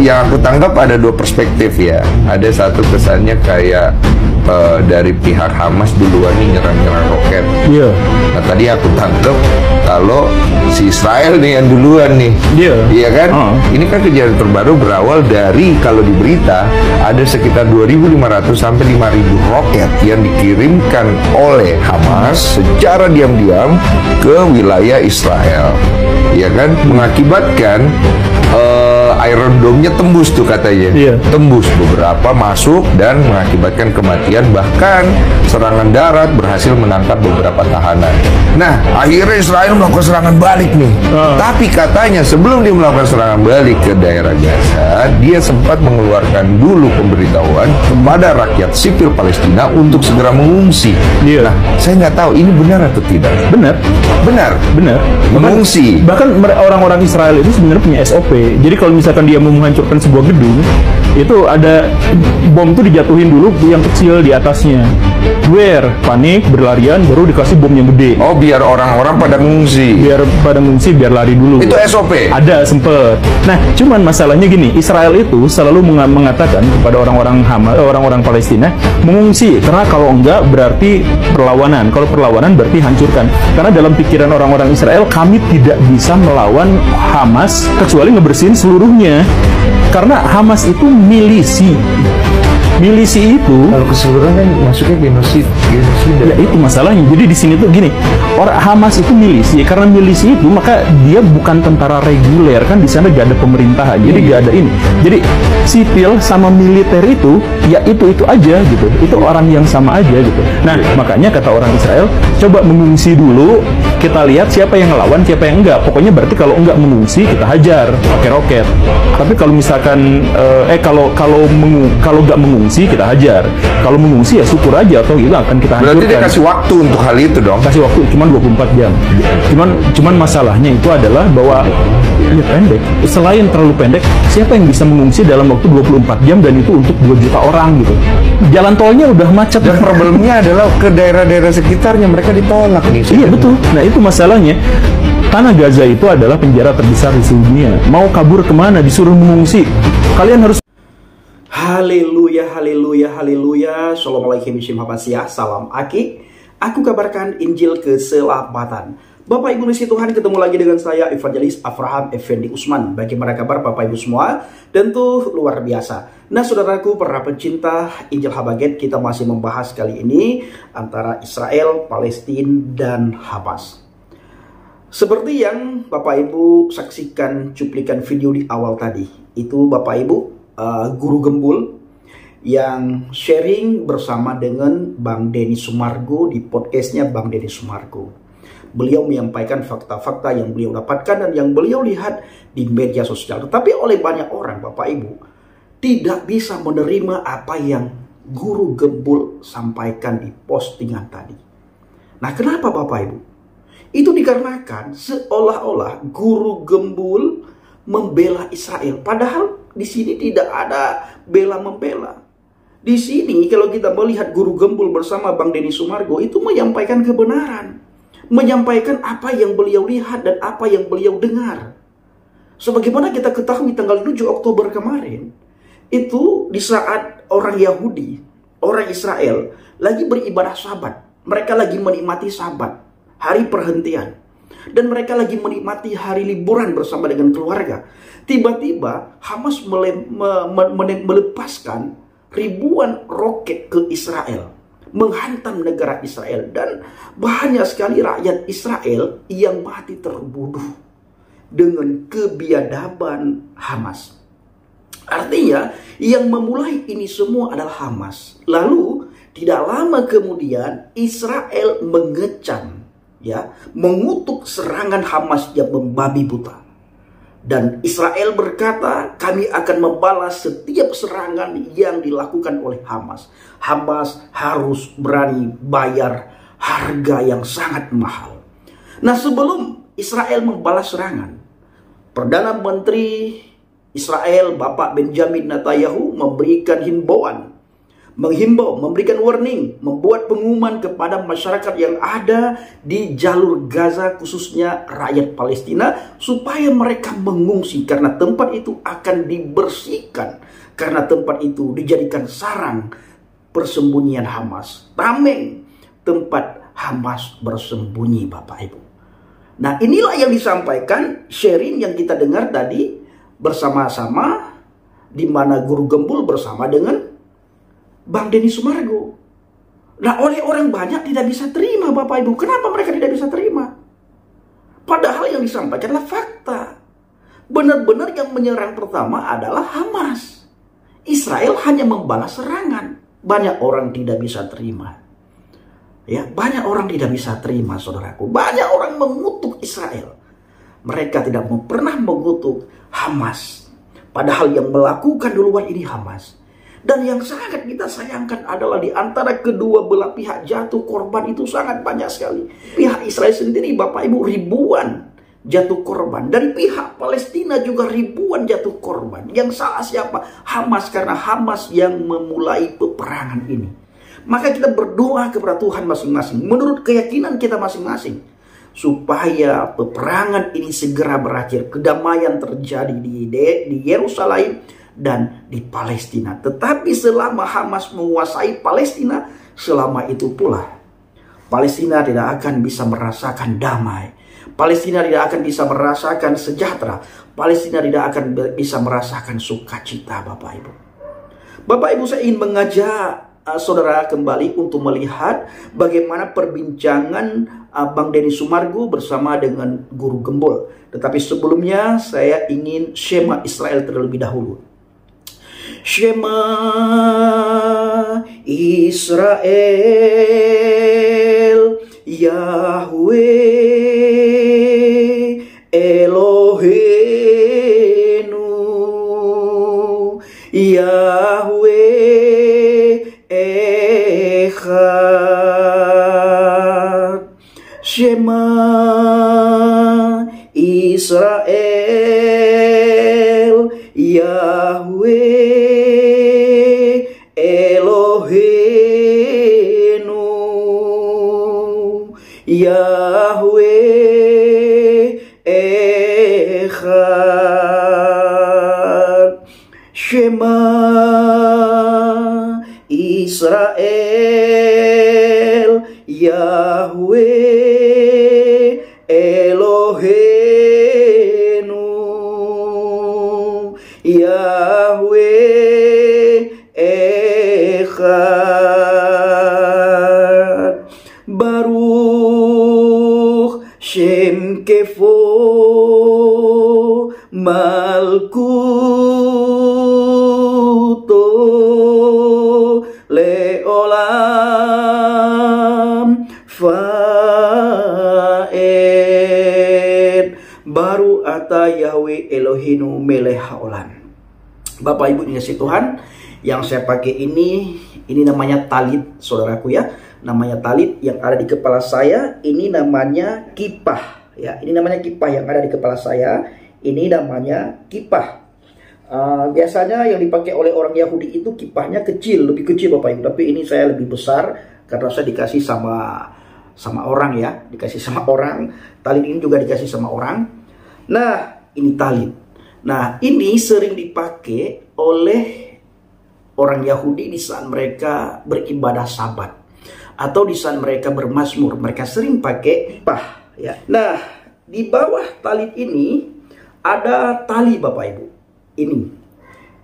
Yang aku tangkap ada dua perspektif ya. Ada satu kesannya kayak dari pihak Hamas duluan nih nyerang-nyerang roket. Iya. Nah tadi aku tangkap kalau si Israel nih yang duluan nih. Iya. Iya kan? Ini kan kejadian terbaru berawal dari kalau di berita ada sekitar 2.500 sampai 5.000 roket yang dikirimkan oleh Hamas secara diam-diam ke wilayah Israel. Iya kan? Mengakibatkan Iron Dome-nya tembus tuh katanya. Iya. Tembus beberapa masuk dan mengakibatkan kematian, bahkan serangan darat berhasil menangkap beberapa tahanan. Nah, akhirnya Israel melakukan serangan balik nih. Tapi katanya sebelum dia melakukan serangan balik ke daerah Gaza, dia sempat mengeluarkan dulu pemberitahuan kepada rakyat sipil Palestina untuk segera mengungsi. Iya. Nah, saya nggak tahu ini benar atau tidak. Benar. Benar. Benar. Mengungsi. Bahkan orang-orang Israel itu sebenarnya punya SOP. Jadi kalau misalkan dia mau menghancurkan sebuah gedung, itu ada bom tuh dijatuhin dulu yang kecil di atasnya. Panik, berlarian, baru dikasih bom yang gede. Oh, biar orang-orang pada ngungsi. Biar pada ngungsi, biar lari dulu. Itu SOP? Ada, sempet. Nah, cuman masalahnya gini, Israel itu selalu mengatakan kepada orang-orang Palestina, mengungsi, karena kalau enggak berarti perlawanan. Kalau perlawanan berarti hancurkan. Karena dalam pikiran orang-orang Israel, kami tidak bisa melawan Hamas kecuali ngebersihin seluruhnya. Karena Hamas itu milisi. Milisi itu kalau keseluruhan kan masuknya genosid. Ya itu masalahnya. Jadi di sini tuh gini, orang Hamas itu milisi. Karena milisi itu maka dia bukan tentara reguler, kan di sana gak ada pemerintahan. Jadi gak ada ini. Jadi sipil sama militer itu ya itu aja gitu. Itu orang yang sama aja gitu. Nah, makanya kata orang Israel, coba mengungsi dulu. Kita lihat siapa yang ngelawan, siapa yang enggak. Pokoknya berarti kalau enggak mengungsi kita hajar pakai roket. Tapi kalau misalkan kalau nggak mengungsi kita hajar. Kalau mengungsi ya syukur aja atau gitu akan kita hancurkan. Berarti dia kasih waktu untuk hal itu dong. Kasih waktu cuma 24 jam. Cuman masalahnya itu adalah bahwa ini pendek. Selain terlalu pendek, siapa yang bisa mengungsi dalam waktu 24 jam dan itu untuk 2 juta orang gitu. Jalan tolnya udah macet. Dan problemnya adalah ke daerah-daerah sekitarnya mereka ditolak nih. Iya betul. Nah itu masalahnya. Tanah Gaza itu adalah penjara terbesar di seluruh dunia. Mau kabur kemana? Disuruh mengungsi. Kalian harus. Haleluya, haleluya, haleluya. Assalamualaikum warahmatullahi. Salam Aki. Aku kabarkan Injil keselamatan. Bapak Ibu Misi Tuhan, ketemu lagi dengan saya Evangelis Avraham Effendi Usman. Bagaimana kabar Bapak Ibu semua? Tentu luar biasa. Nah saudaraku, para pencinta Injil Habaget, kita masih membahas kali ini antara Israel, Palestina, dan Hamas. Seperti yang Bapak Ibu saksikan cuplikan video di awal tadi, itu Bapak Ibu Guru Gembul yang sharing bersama dengan Bang Denny Sumargo di podcastnya Bang Denny Sumargo. Beliau menyampaikan fakta-fakta yang beliau dapatkan dan yang beliau lihat di media sosial. Tetapi oleh banyak orang Bapak Ibu tidak bisa menerima apa yang Guru Gembul sampaikan di postingan tadi. Nah kenapa Bapak Ibu? Itu dikarenakan seolah-olah Guru Gembul membela Israel. Padahal di sini tidak ada bela-membela. Di sini kalau kita melihat Guru Gembul bersama Bang Denny Sumargo itu menyampaikan kebenaran. Menyampaikan apa yang beliau lihat dan apa yang beliau dengar. Sebagaimana kita ketahui tanggal 7 Oktober kemarin. Itu di saat orang Yahudi, orang Israel lagi beribadah Sabat. Mereka lagi menikmati Sabat. Hari perhentian. Dan mereka lagi menikmati hari liburan bersama dengan keluarga. Tiba-tiba Hamas melepaskan ribuan roket ke Israel. Menghantam negara Israel. Dan banyak sekali rakyat Israel yang mati terbunuh. Dengan kebiadaban Hamas. Artinya yang memulai ini semua adalah Hamas. Lalu tidak lama kemudian Israel mengecam, mengutuk serangan Hamas yang membabi buta. Dan Israel berkata, kami akan membalas setiap serangan yang dilakukan oleh Hamas. Hamas harus berani bayar harga yang sangat mahal. Nah sebelum Israel membalas serangan, Perdana Menteri Israel Bapak Benjamin Netanyahu memberikan himbauan menghimbau, memberikan warning, membuat pengumuman kepada masyarakat yang ada di jalur Gaza, khususnya rakyat Palestina, supaya mereka mengungsi karena tempat itu akan dibersihkan, karena tempat itu dijadikan sarang persembunyian Hamas, tameng tempat Hamas bersembunyi, Bapak Ibu. Nah, inilah yang disampaikan Sherin yang kita dengar tadi bersama-sama, di mana Guru Gembul bersama dengan Bang Denny Sumargo. Nah, oleh orang banyak tidak bisa terima, Bapak Ibu. Kenapa mereka tidak bisa terima? Padahal yang disampaikanlah fakta. Benar-benar yang menyerang pertama adalah Hamas. Israel hanya membalas serangan. Banyak orang tidak bisa terima. Ya, banyak orang tidak bisa terima, saudaraku. Banyak orang mengutuk Israel. Mereka tidak pernah mengutuk Hamas. Padahal yang melakukan duluan ini Hamas. Dan yang sangat kita sayangkan adalah di antara kedua belah pihak jatuh korban itu sangat banyak sekali. Pihak Israel sendiri, Bapak Ibu, ribuan jatuh korban. Dari pihak Palestina juga ribuan jatuh korban. Yang salah siapa? Hamas, karena Hamas yang memulai peperangan ini. Maka kita berdoa kepada Tuhan masing-masing menurut keyakinan kita masing-masing, supaya peperangan ini segera berakhir, kedamaian terjadi di Yerusalem dan di Palestina. Tetapi selama Hamas menguasai Palestina, selama itu pula Palestina tidak akan bisa merasakan damai. Palestina tidak akan bisa merasakan sejahtera. Palestina tidak akan bisa merasakan sukacita, Bapak Ibu. Bapak Ibu, saya ingin mengajak saudara kembali untuk melihat bagaimana perbincangan Bang Denny Sumargo bersama dengan Guru Gembul. Tetapi sebelumnya saya ingin Shema Israel terlebih dahulu. Shema Israel, Yahweh Eloheinu, Yahweh Echad. Shema Israel, Yahweh Eloheinu, Yahweh Echad. Shema Israel, Yahweh Eloheinu, Yahweh Echad. Baruch Shem Kefo Malkuto Leolam Fa'ed. Baru ata Yahweh Elohinu melech haolam. Bapak Ibu dikasih Tuhan, yang saya pakai ini namanya talit, saudaraku ya. Namanya talit yang ada di kepala saya. Ini namanya kipah ya. Ini namanya kipah yang ada di kepala saya. Ini namanya kipah. Biasanya yang dipakai oleh orang Yahudi itu kipahnya kecil, lebih kecil Bapak Ibu. Tapi ini saya lebih besar karena saya dikasih sama orang ya, dikasih sama orang. Talit ini juga dikasih sama orang. Nah, ini talit. Nah, ini sering dipakai oleh orang Yahudi di saat mereka beribadah Sabat atau di saat mereka bermazmur. Mereka sering pakai kipah ya. Nah, di bawah talit ini ada tali Bapak Ibu.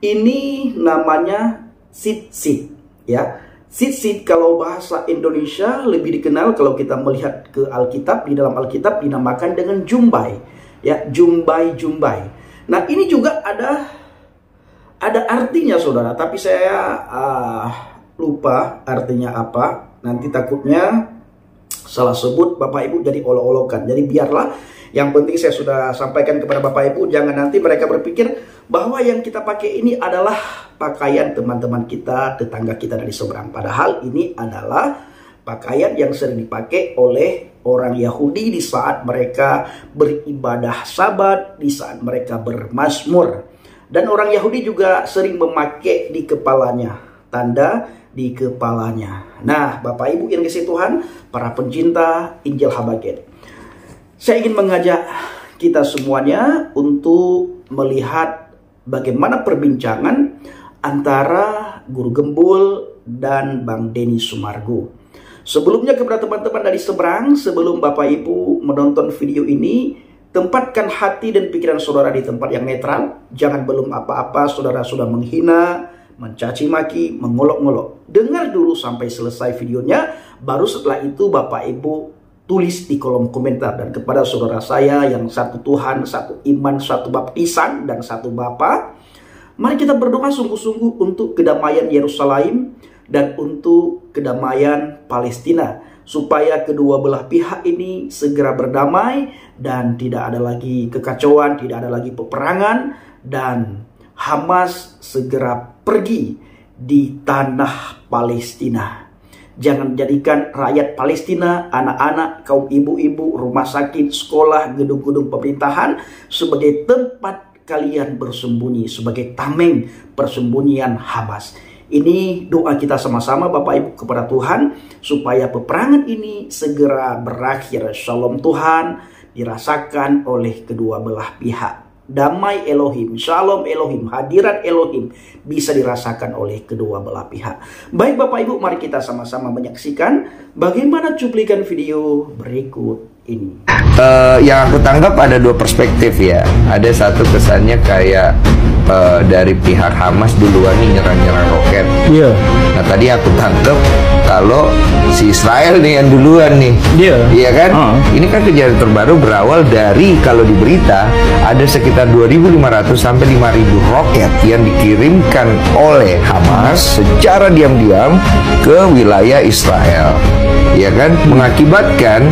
Ini namanya sit-sit ya. Sit-sit kalau bahasa Indonesia lebih dikenal kalau kita melihat ke Alkitab, di dalam Alkitab dinamakan dengan jumbai ya, jumbai. Nah, ini juga ada artinya saudara, tapi saya lupa artinya apa. Nanti takutnya salah sebut Bapak Ibu jadi olok-olokan. Jadi biarlah, yang penting saya sudah sampaikan kepada Bapak Ibu, jangan nanti mereka berpikir bahwa yang kita pakai ini adalah pakaian teman-teman kita, tetangga kita dari seberang. Padahal ini adalah pakaian yang sering dipakai oleh orang Yahudi di saat mereka beribadah Sabat, di saat mereka bermazmur. Dan orang Yahudi juga sering memakai di kepalanya tanda di kepalanya. Nah, Bapak Ibu yang kasih Tuhan, para pencinta Injil Habaget, saya ingin mengajak kita semuanya untuk melihat bagaimana perbincangan antara Guru Gembul dan Bang Denny Sumargo. Sebelumnya kepada teman-teman dari seberang, sebelum Bapak Ibu menonton video ini, tempatkan hati dan pikiran saudara di tempat yang netral. Jangan belum apa-apa saudara sudah menghina, mencaci maki, mengolok-ngolok. Dengar dulu sampai selesai videonya, baru setelah itu Bapak Ibu tulis di kolom komentar. Dan kepada saudara saya yang satu Tuhan, satu iman, satu baptisan, dan satu Bapa, mari kita berdoa sungguh-sungguh untuk kedamaian Yerusalem dan untuk kedamaian Palestina, supaya kedua belah pihak ini segera berdamai dan tidak ada lagi kekacauan, tidak ada lagi peperangan, dan Hamas segera pergi di tanah Palestina. Jangan jadikan rakyat Palestina, anak-anak, kaum ibu-ibu, rumah sakit, sekolah, gedung-gedung pemerintahan sebagai tempat kalian bersembunyi, sebagai tameng persembunyian Hamas. Ini doa kita sama-sama Bapak Ibu kepada Tuhan, supaya peperangan ini segera berakhir. Shalom Tuhan dirasakan oleh kedua belah pihak. Damai Elohim, Shalom Elohim, hadirat Elohim bisa dirasakan oleh kedua belah pihak. Baik Bapak Ibu, mari kita sama-sama menyaksikan bagaimana cuplikan video berikut ini. Yang aku tangkap ada dua perspektif ya. Ada satu kesannya kayak dari pihak Hamas duluan nih nyerang-nyerang roket. Iya. Nah tadi aku tangkap kalau si Israel nih yang duluan nih. Iya. Iya kan? Ini kan kejadian terbaru berawal dari, kalau di berita ada sekitar 2.500 sampai 5.000 roket yang dikirimkan oleh Hamas secara diam-diam ke wilayah Israel. Ya kan? Mengakibatkan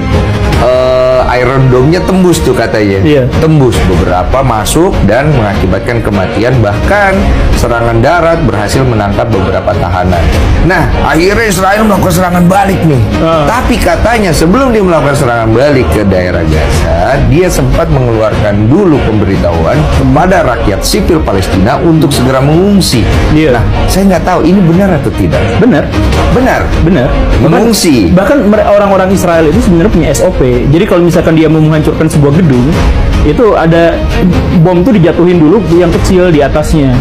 Iron Dome-nya tembus tuh katanya. Iya. Tembus, beberapa masuk dan mengakibatkan kematian, bahkan serangan darat berhasil menangkap beberapa tahanan. Nah, akhirnya Israel melakukan serangan balik nih. Tapi katanya sebelum dia melakukan serangan balik ke daerah Gaza, dia sempat mengeluarkan dulu pemberitahuan kepada rakyat sipil Palestina untuk segera mengungsi. Iya. Nah, saya nggak tahu ini benar atau tidak. Benar. Benar. Benar. Mengungsi. Bahkan orang-orang Israel itu sebenarnya punya SOP. Jadi kalau misalkan dia mau menghancurkan sebuah gedung, itu ada bom tuh dijatuhin dulu yang kecil di atasnya.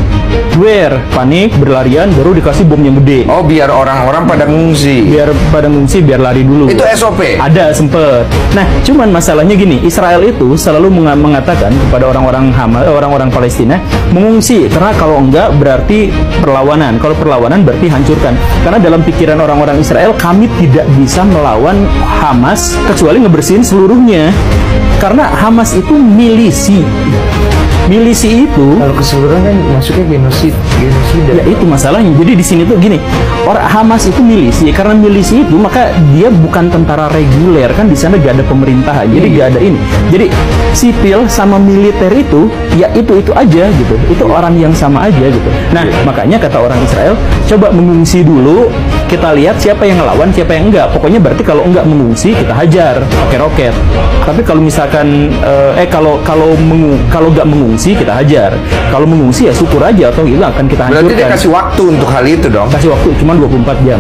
Panik, berlarian, baru dikasih bom yang gede. Oh, biar orang-orang pada ngungsi. Biar pada ngungsi, biar lari dulu. Itu SOP? Ada, sempet. Nah, cuman masalahnya gini, Israel itu selalu mengatakan kepada orang-orang Hamas, orang-orang Palestina, mengungsi. Karena kalau enggak berarti perlawanan. Kalau perlawanan berarti hancurkan. Karena dalam pikiran orang-orang Israel, kami tidak bisa melawan Hamas kecuali ngebersihin seluruhnya. Karena Hamas itu milisi. Milisi itu Kalau keseluruhan kan masuknya genosida. ya itu masalahnya. Jadi di sini tuh gini, orang Hamas itu milisi. Karena milisi itu maka dia bukan tentara reguler, kan di sana gak ada pemerintahan. Jadi gak ada ini. Jadi sipil sama militer itu ya itu aja gitu. Itu orang yang sama aja gitu. Nah, makanya kata orang Israel, coba mengungsi dulu. Kita lihat siapa yang ngelawan, siapa yang enggak. Pokoknya berarti kalau enggak mengungsi kita hajar pakai roket. Tapi kalau misalkan kalau enggak mengungsi kita hajar. Kalau mengungsi ya syukur aja, atau itu akan kita hancurkan. Berarti dia kasih waktu untuk hal itu dong. Kasih waktu cuma 24 jam.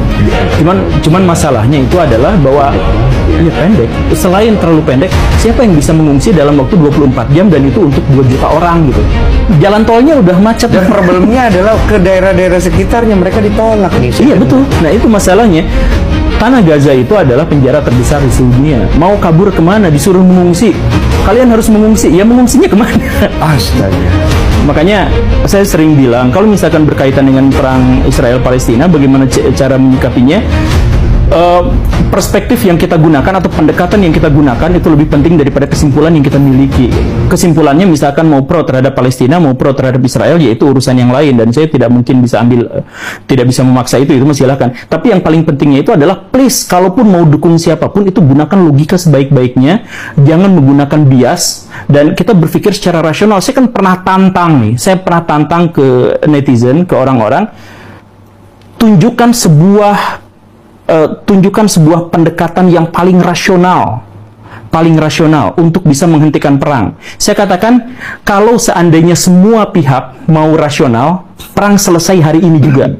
Cuman masalahnya itu adalah bahwa ini pendek. Selain terlalu pendek, siapa yang bisa mengungsi dalam waktu 24 jam dan itu untuk 2 juta orang gitu. Jalan tolnya udah macet. Dan problemnya adalah ke daerah-daerah sekitarnya mereka ditolak nih. Iya betul. Nah itu masalahnya. Tanah Gaza itu adalah penjara terbesar di seluruh dunia. Mau kabur kemana? Disuruh mengungsi. Kalian harus mengungsi. Ya mengungsinya kemana? Astaga. Makanya saya sering bilang, kalau misalkan berkaitan dengan perang Israel-Palestina, bagaimana cara menyikapinya? Perspektif yang kita gunakan atau pendekatan yang kita gunakan itu lebih penting daripada kesimpulan yang kita miliki. Kesimpulannya misalkan mau pro terhadap Palestina, mau pro terhadap Israel, yaitu urusan yang lain, dan saya tidak mungkin bisa tidak bisa memaksa itu silakan. Tapi yang paling pentingnya itu adalah please, kalaupun mau dukung siapapun itu gunakan logika sebaik-baiknya, jangan menggunakan bias, dan kita berpikir secara rasional. Saya kan pernah tantang ke netizen, ke orang-orang, tunjukkan sebuah pendekatan yang paling rasional untuk bisa menghentikan perang. Saya katakan, kalau seandainya semua pihak mau rasional, perang selesai hari ini juga.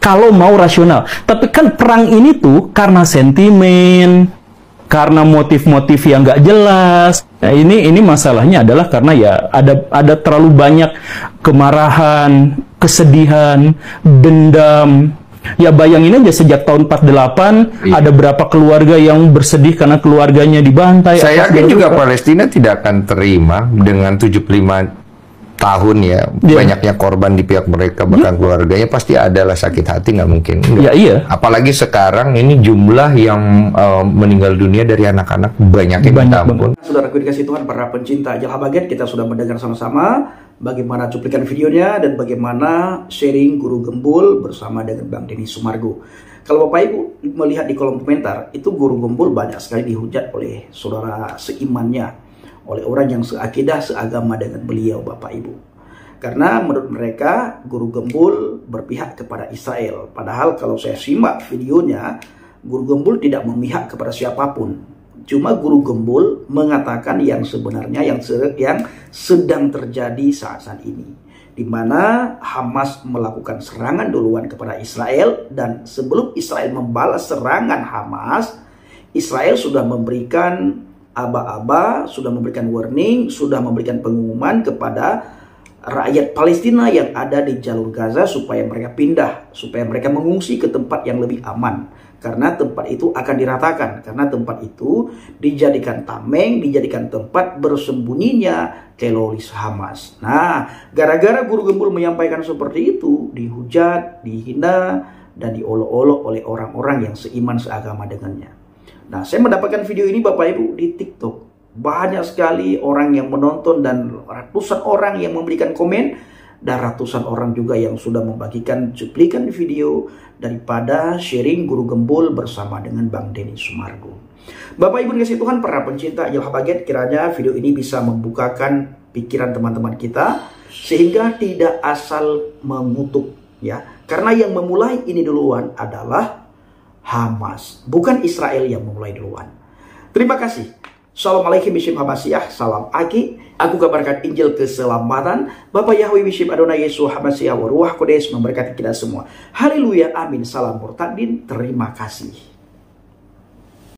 kalau mau rasional. Tapi kan perang ini tuh karena sentimen, karena motif-motif yang nggak jelas. Nah, ini masalahnya adalah karena ya ada terlalu banyak kemarahan, kesedihan, dendam. Ya bayangin aja sejak tahun 48 ada berapa keluarga yang bersedih karena keluarganya dibantai. Saya yakin juga Palestina tidak akan terima dengan 75 tahun ya banyaknya korban di pihak mereka, bahkan keluarganya pasti adalah sakit hati, nggak mungkin. Ya iya. Apalagi sekarang ini jumlah yang meninggal dunia dari anak-anak banyaknya minta ampun. Saudaraku dikasih Tuhan, para pencinta Jalha Baget, kita sudah mendengar sama-sama bagaimana cuplikan videonya dan bagaimana sharing Guru Gembul bersama dengan Bang Denny Sumargo. Kalau Bapak Ibu melihat di kolom komentar, itu Guru Gembul banyak sekali dihujat oleh saudara seimannya, oleh orang yang seakidah, seagama dengan beliau, Bapak Ibu. Karena menurut mereka Guru Gembul berpihak kepada Israel. Padahal kalau saya simak videonya, Guru Gembul tidak memihak kepada siapapun. Cuma Guru Gembul mengatakan yang sebenarnya yang sedang terjadi saat ini, di mana Hamas melakukan serangan duluan kepada Israel, dan sebelum Israel membalas serangan Hamas, Israel sudah memberikan aba-aba, sudah memberikan warning, sudah memberikan pengumuman kepada rakyat Palestina yang ada di jalur Gaza supaya mereka pindah, supaya mereka mengungsi ke tempat yang lebih aman. Karena tempat itu akan diratakan, karena tempat itu dijadikan tameng, dijadikan tempat bersembunyinya teroris Hamas. Nah, gara-gara Guru Gembul menyampaikan seperti itu, dihujat, dihina, dan diolok-olok oleh orang-orang yang seiman seagama dengannya. Nah, saya mendapatkan video ini Bapak Ibu di TikTok. Banyak sekali orang yang menonton dan ratusan orang yang memberikan komen, dan ratusan orang juga yang sudah membagikan cuplikan video daripada sharing Guru Gembul bersama dengan Bang Denny Sumargo. Bapak Ibu dikasih Tuhan, para pencinta Jalha Baget, kiranya video ini bisa membukakan pikiran teman-teman kita sehingga tidak asal mengutuk ya. Karena yang memulai ini duluan adalah Hamas, bukan Israel yang memulai duluan. Terima kasih. Assalamualaikum Bishim Habasiyah, salam Aki. Aku kabarkan Injil keselamatan. Bapak Yahweh Bishim Adonai Yesus Habasiyah wa Ruah Kodes memberkati kita semua. Haleluya, amin. Salam Murtadin. Terima kasih.